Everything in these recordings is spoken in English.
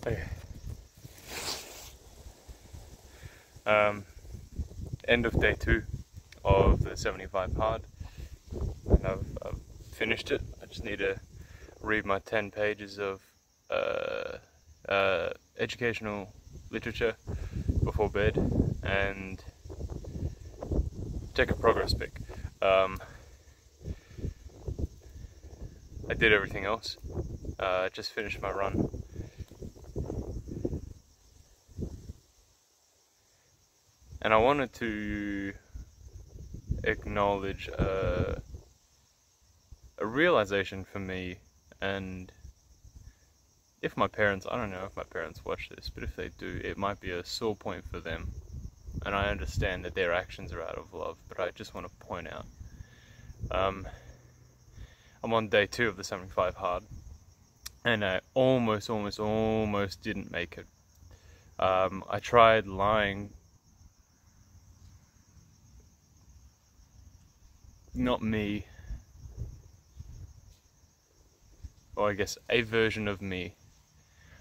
Okay. End of day 2 of the 75 hard, and I've finished it. I just need to read my 10 pages of educational literature before bed and take a progress pic. I did everything else. Just finished my run. And I wanted to acknowledge a realization for me, and if my parents, I don't know if my parents watch this, but if they do, it might be a sore point for them. And I understand that their actions are out of love, but I just want to point out, I'm on day 2 of the 75 hard, and I almost didn't make it. I tried lying, not me, or I guess a version of me,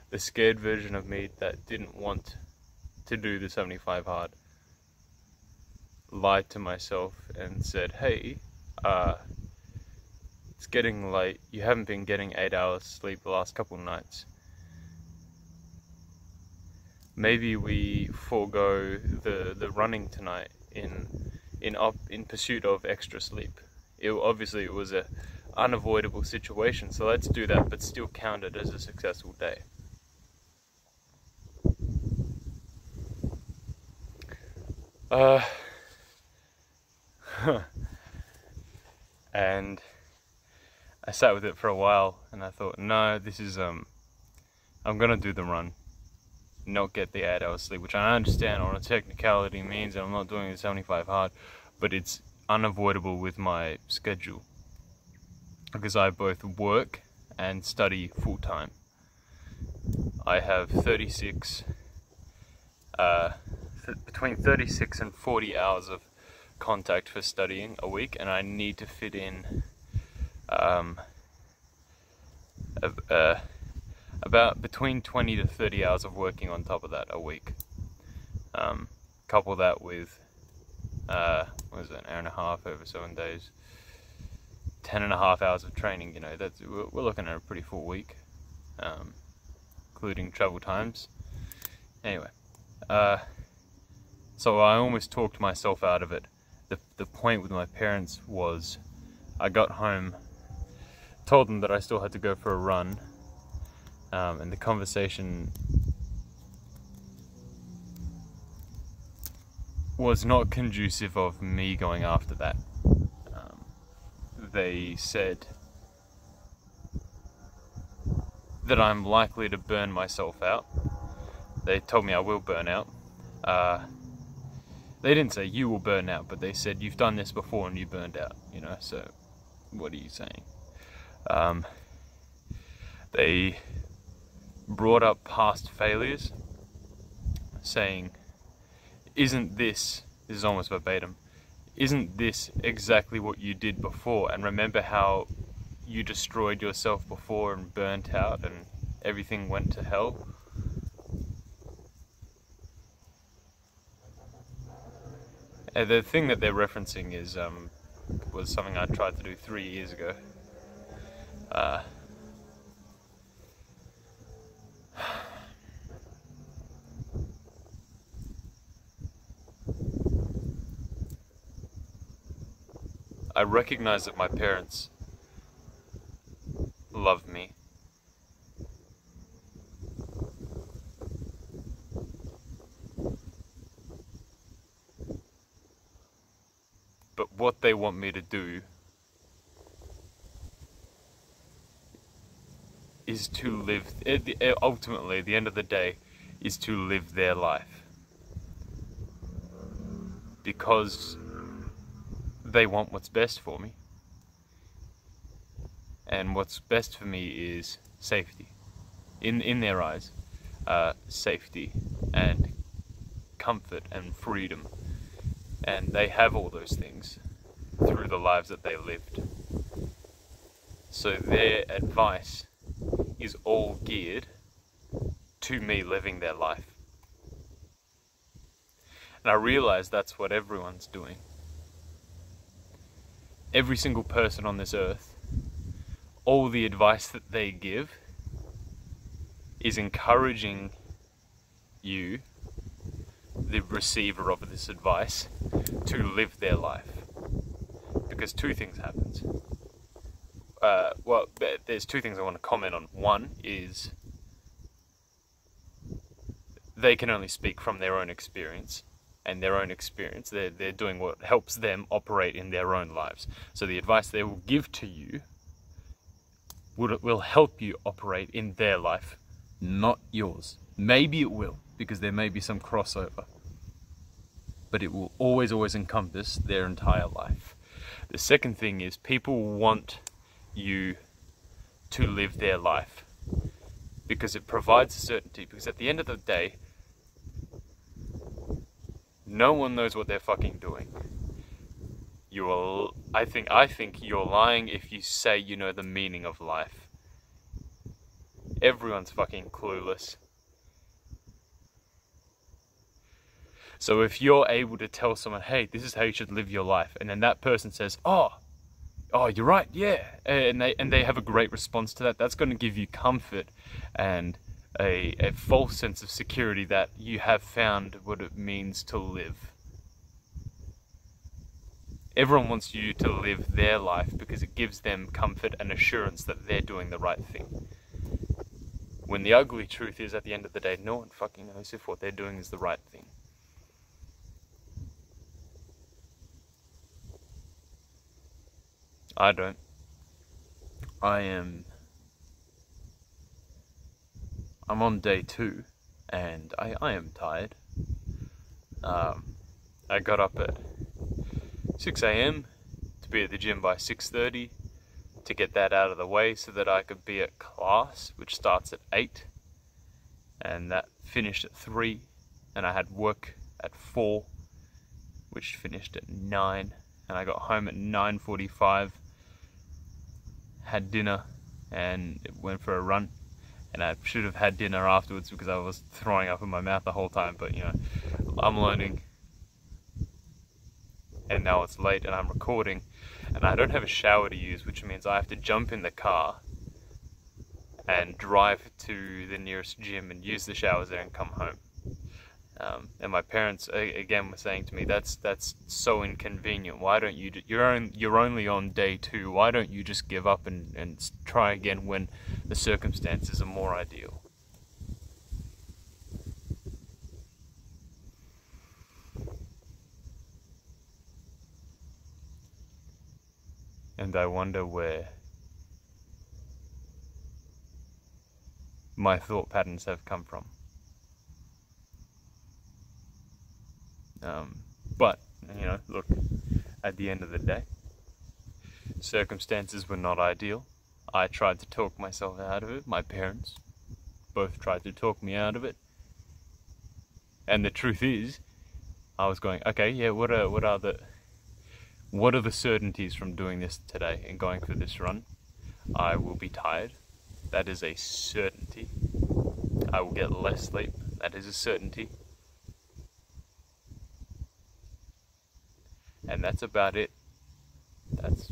the scared version of me that didn't want to do the 75 hard, lied to myself and said, hey, it's getting late, you haven't been getting 8 hours sleep the last couple of nights. Maybe we forego the running tonight in pursuit of extra sleep. Obviously it was a unavoidable situation, so let's do that, but still count it as a successful day. And I sat with it for a while, and I thought, no, this is I'm gonna do the run, not get the 8 hours sleep, which I understand on a technicality means that I'm not doing the 75 hard, but it's unavoidable with my schedule because I both work and study full time. I have between 36 and 40 hours of contact for studying a week, and I need to fit in about between 20 to 30 hours of working on top of that a week. Couple that with what is it, an hour and a half over 7 days, 10.5 hours of training. You know, we're looking at a pretty full week, including travel times. Anyway, so I almost talked myself out of it. The point with my parents was, I got home, told them that I still had to go for a run, and the conversation was not conducive of me going after that. They said that I'm likely to burn myself out. They told me I will burn out. They didn't say you will burn out, but they said you've done this before and you burned out, you know, so what are you saying? They brought up past failures, saying, this is almost verbatim, isn't this exactly what you did before? And remember how you destroyed yourself before and burnt out and everything went to hell? And the thing that they're referencing is was something I tried to do 3 years ago. I recognize that my parents love me. But what they want me to do is to live, ultimately, at the end of the day, is to live their life. Because they want what's best for me. And what's best for me is safety. In their eyes, safety and comfort and freedom. And they have all those things through the lives that they lived. So their advice is all geared to me living their life. And I realize that's what everyone's doing. Every single person on this earth, all the advice that they give is encouraging you, the receiver of this advice, to live their life. Because two things happen. Well, there's two things I want to comment on. One is they can only speak from their own experience, and their own experience, they're doing what helps them operate in their own lives. So the advice they will give to you will help you operate in their life, not yours. Maybe it will, because there may be some crossover, but it will always encompass their entire life. The second thing is people want you to live their life because it provides certainty, because at the end of the day, no one knows what they're fucking doing. I think you're lying if you say you know the meaning of life. Everyone's fucking clueless. So if you're able to tell someone, hey, this is how you should live your life, and then that person says, oh, you're right, yeah, and they have a great response to that, that's going to give you comfort and a false sense of security that you have found what it means to live. Everyone wants you to live their life because it gives them comfort and assurance that they're doing the right thing. When the ugly truth is, at the end of the day, no one fucking knows if what they're doing is the right thing. I don't. I'm on day 2, and I am tired. I got up at 6 AM to be at the gym by 6:30 to get that out of the way so that I could be at class, which starts at 8, and that finished at 3, and I had work at 4, which finished at 9, and I got home at 9:45, had dinner, and went for a run. And I should have had dinner afterwards because I was throwing up in my mouth the whole time, but you know, I'm learning. And now it's late and I'm recording, and I don't have a shower to use, which means I have to jump in the car and drive to the nearest gym and use the showers there and come home. And my parents again were saying to me, that's so inconvenient. Why don't you? You're only on day 2. Why don't you just give up and try again when the circumstances are more ideal? And I wonder where my thought patterns have come from. But, you know, look, at the end of the day, circumstances were not ideal. I tried to talk myself out of it. My parents both tried to talk me out of it. And the truth is, I was going, okay, yeah, what are the certainties from doing this today and going for this run? I will be tired. That is a certainty. I will get less sleep. That is a certainty. And that's about it. That's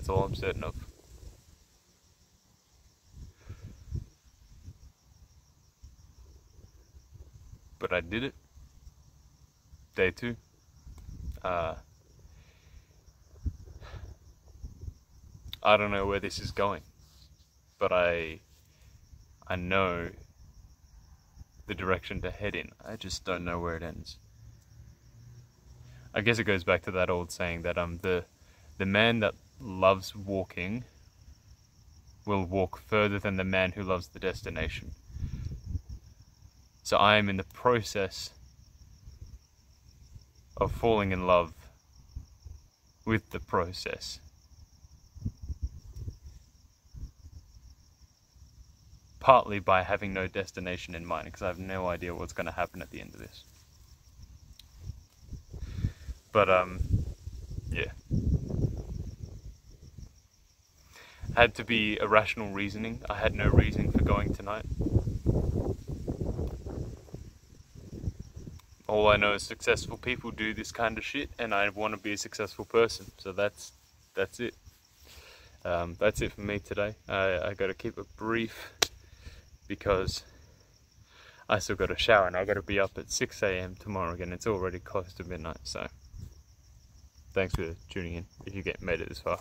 all I'm certain of. But I did it. Day 2. I don't know where this is going, but I know the direction to head in. I just don't know where it ends. I guess it goes back to that old saying that the man that loves walking will walk further than the man who loves the destination. So I am in the process of falling in love with the process. Partly by having no destination in mind, because I have no idea what's going to happen at the end of this. But, yeah. Had to be a rational reasoning. I had no reason for going tonight. All I know is successful people do this kind of shit, and I want to be a successful person. So that's it. That's it for me today. I got to keep it brief because I still got to shower and I got to be up at 6 a.m. tomorrow again. It's already close to midnight. So thanks for tuning in if you made it this far.